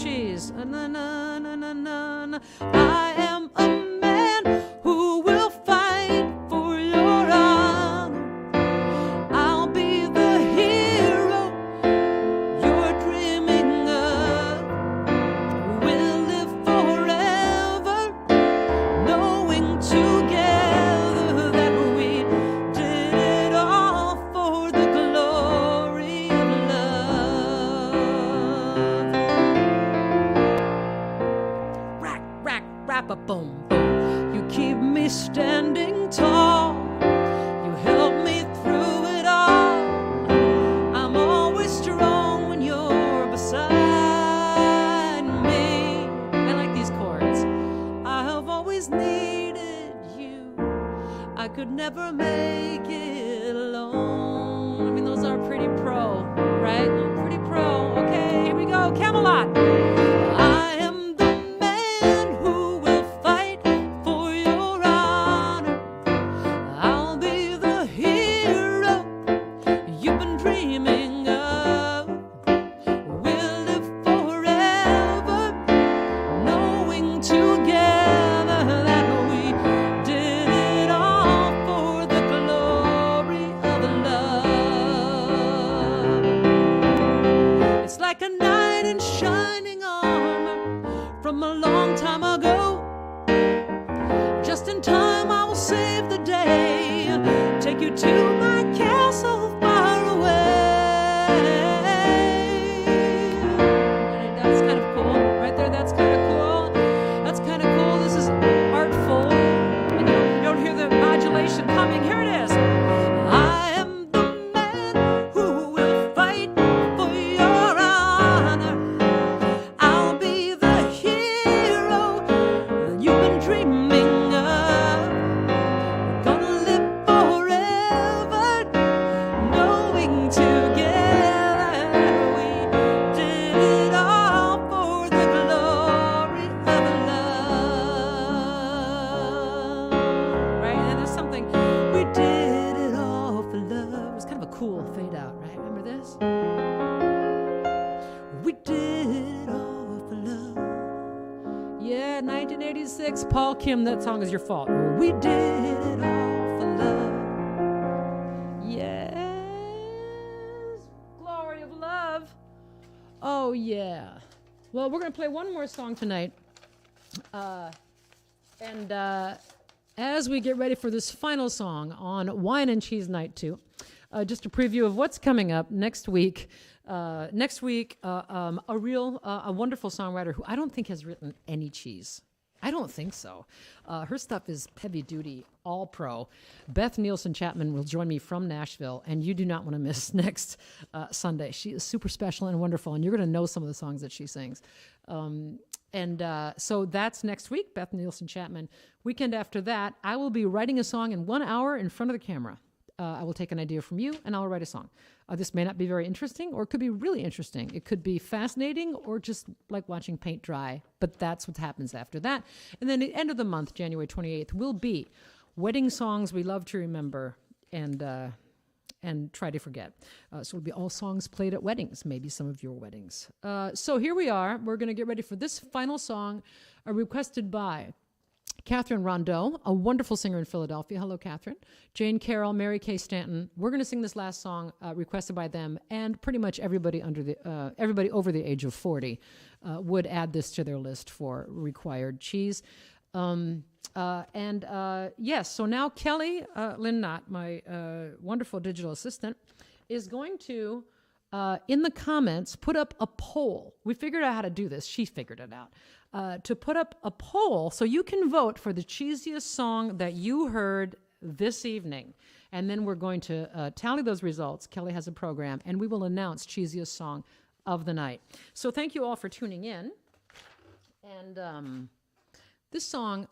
cheese. Na, na, na, na, na, na. I am a man who will fight for your honor. I'll be the hero you're dreaming of. We'll live forever, knowing together that we did it all for the glory of love. Rack, rack, rap a boom, boom. You keep me standing tall. You help me through it all. I'm always strong when you're beside me. I like these chords. I have always needed you. I could never make it alone. I mean, those are pretty pro, right? Pretty pro. Okay, here we go. Camelot. I am the man who will fight for your honor. I'll be the hero you've been dreaming of. We'll live forever, knowing together that we did it all for the glory of love. It's like a knight in shining armor from a long time ago. Just in time, I will save the day. Take you to my castle far away. That's kind of cool, right there. That's kind of cool. That's kind of cool. This is artful. And you don't hear the modulation coming. Here it is. I am the man who will fight for your honor. I'll be the hero you've been dreaming of. Gonna live forever, knowing together we did it all for the glory of love. Right? And there's something, we did it all for love. It was kind of a cool fade out, right? Remember this? We did it all for love. Yeah, 1986, Paul Kim, that song is your fault. We did it all for love. Yes, glory of love. Oh, yeah. Well, we're going to play one more song tonight. And as we get ready for this final song on Wine and Cheese Night 2, just a preview of what's coming up next week. A wonderful songwriter who I don't think has written any cheese. I don't think so. Her stuff is heavy duty, all pro. Beth Nielsen Chapman will join me from Nashville, and you do not want to miss next Sunday. She is super special and wonderful, and you're going to know some of the songs that she sings. So that's next week, Beth Nielsen Chapman. Weekend after that, I will be writing a song in 1 hour in front of the camera. I will take an idea from you, and I'll write a song. This may not be very interesting, or it could be really interesting. It could be fascinating, or just like watching paint dry. But that's what happens after that. And then the end of the month, January 28th, will be wedding songs we love to remember and try to forget. So it'll be all songs played at weddings, maybe some of your weddings. So here we are. We're going to get ready for this final song requested by Catherine Rondeau, a wonderful singer in Philadelphia. Hello, Catherine. Jane Carroll, Mary Kay Stanton. We're going to sing this last song requested by them, and pretty much everybody over the age of 40 would add this to their list for required cheese. Yes, so now Kelly Lynn Knott, my wonderful digital assistant, is going to, in the comments, put up a poll. We figured out how to do this. She figured it out. To put up a poll so you can vote for the cheesiest song that you heard this evening. And then we're going to tally those results. Kelly has a program, and we will announce cheesiest song of the night. So thank you all for tuning in. And this song,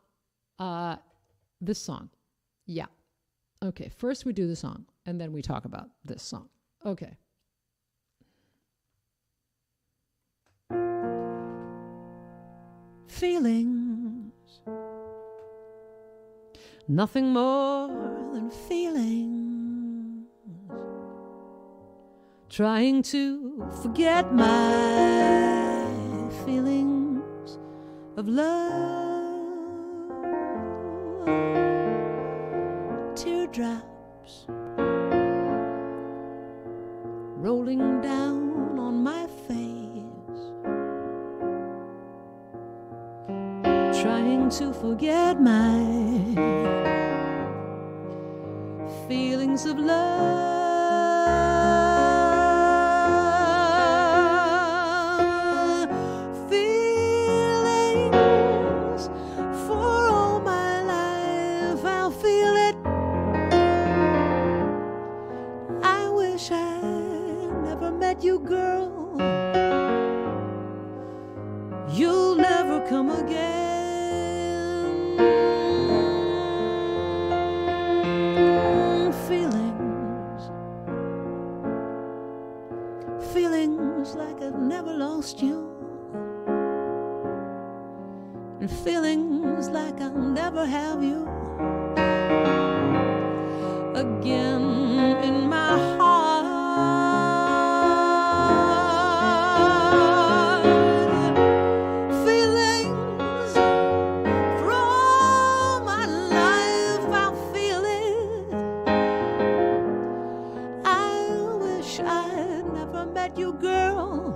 yeah. Okay, first we do the song, and then we talk about this song. Okay. Feelings, nothing more than feelings, trying to forget my feelings of love, teardrops rolling down on my face, trying to forget my feelings of love. Feelings for all my life, I'll feel it. I wish I never met you, girl. You'll never come again. Feelings like I've never lost you, and feelings like I'll never have you again in my heart. Feelings for all my life, I'll feel it. I wish I'd never met you, girl.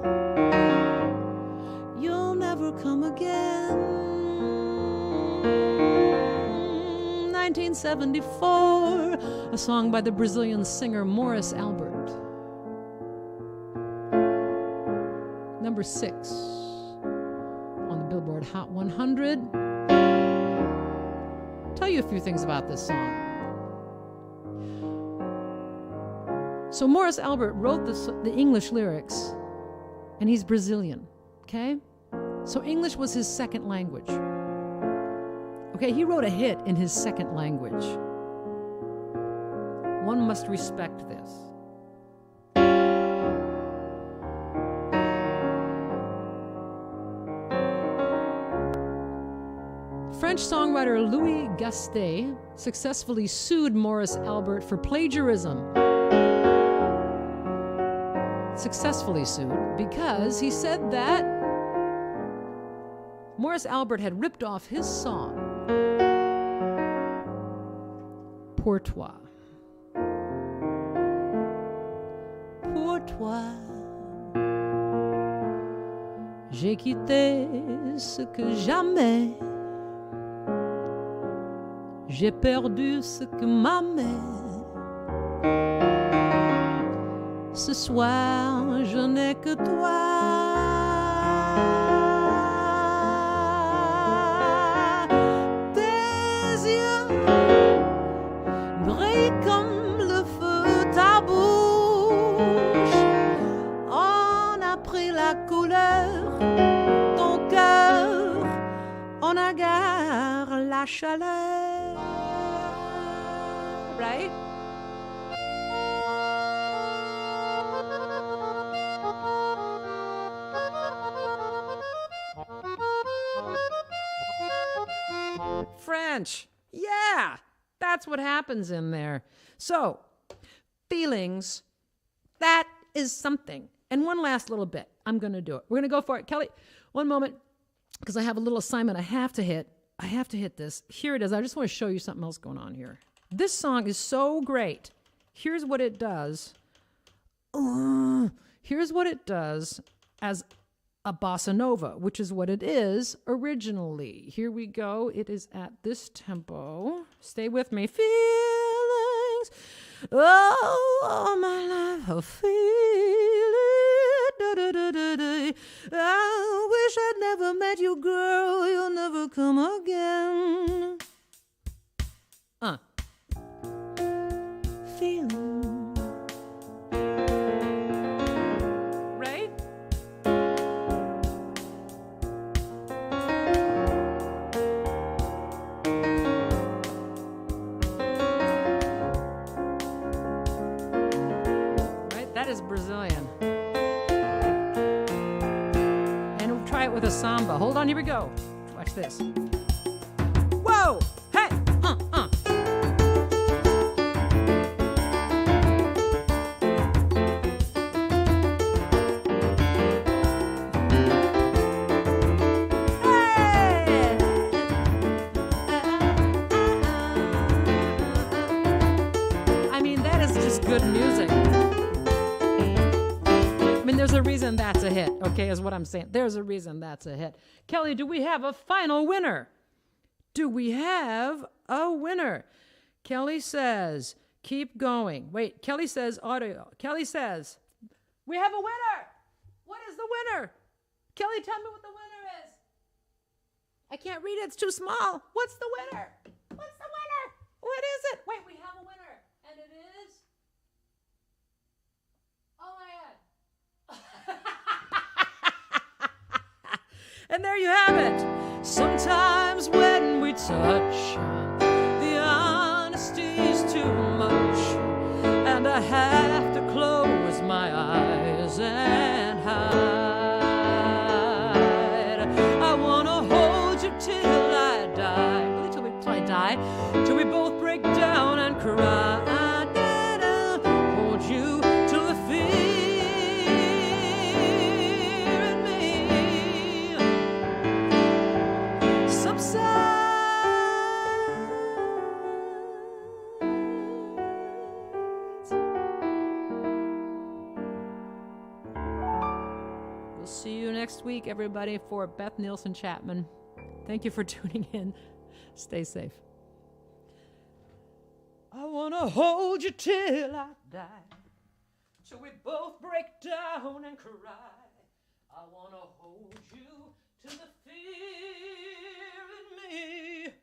You'll never come again. 1974, a song by the Brazilian singer Morris Albert. Number 6 on the Billboard Hot 100. Tell you a few things about this song. So Morris Albert wrote the English lyrics, and he's Brazilian, okay? So English was his second language. Okay, he wrote a hit in his second language. One must respect this. French songwriter Louis Gastet successfully sued Morris Albert for plagiarism. Successfully sued because he said that Morris Albert had ripped off his song, Pour toi. Pour toi, j'ai quitté ce que jamais, j'ai perdu ce que ma mère. Ce soir, je n'ai que toi. Tes yeux brillent comme le feu, ta bouche en a pris la couleur, ton cœur en agarre la chaleur. Right? French. Yeah, that's what happens in there. So, feelings, that is something. And one last little bit. I'm going to do it. We're going to go for it. Kelly, one moment, because I have a little assignment I have to hit. I have to hit this. Here it is. I just want to show you something else going on here. This song is so great. Here's what it does. Here's what it does as a bossa nova, which is what it is originally. Here we go. It is at this tempo. Stay with me. Feelings, oh, all my life I feel it. Da, da, da, da, da. I wish I'd never met you, girl. You'll never come again. Feeling. Right? That is Brazilian. And we'll try it with a samba. Hold on, here we go. Watch this. Whoa! Hey! Okay, is what I'm saying. There's a reason that's a hit. Kelly, do we have a final winner? Do we have a winner? Kelly says, keep going. Wait, Kelly says audio. Kelly says, we have a winner. What is the winner? Kelly, tell me what the winner is. I can't read it. It's too small. What's the winner? What's the winner? What is it? Wait, we have a winner. And it is... Oh, my God. And there you have it. Sometimes when we touch, the honesty's too much, and I have to close my eyes and hide. I want to hold you till I die, really till I die, till we both break down and cry. Hold you till the fear in me subsides. We'll see you next week, everybody, for Beth Nielsen Chapman. Thank you for tuning in. Stay safe. I want to hold you till I die, till we both break down and cry. I want to hold you till the fear in me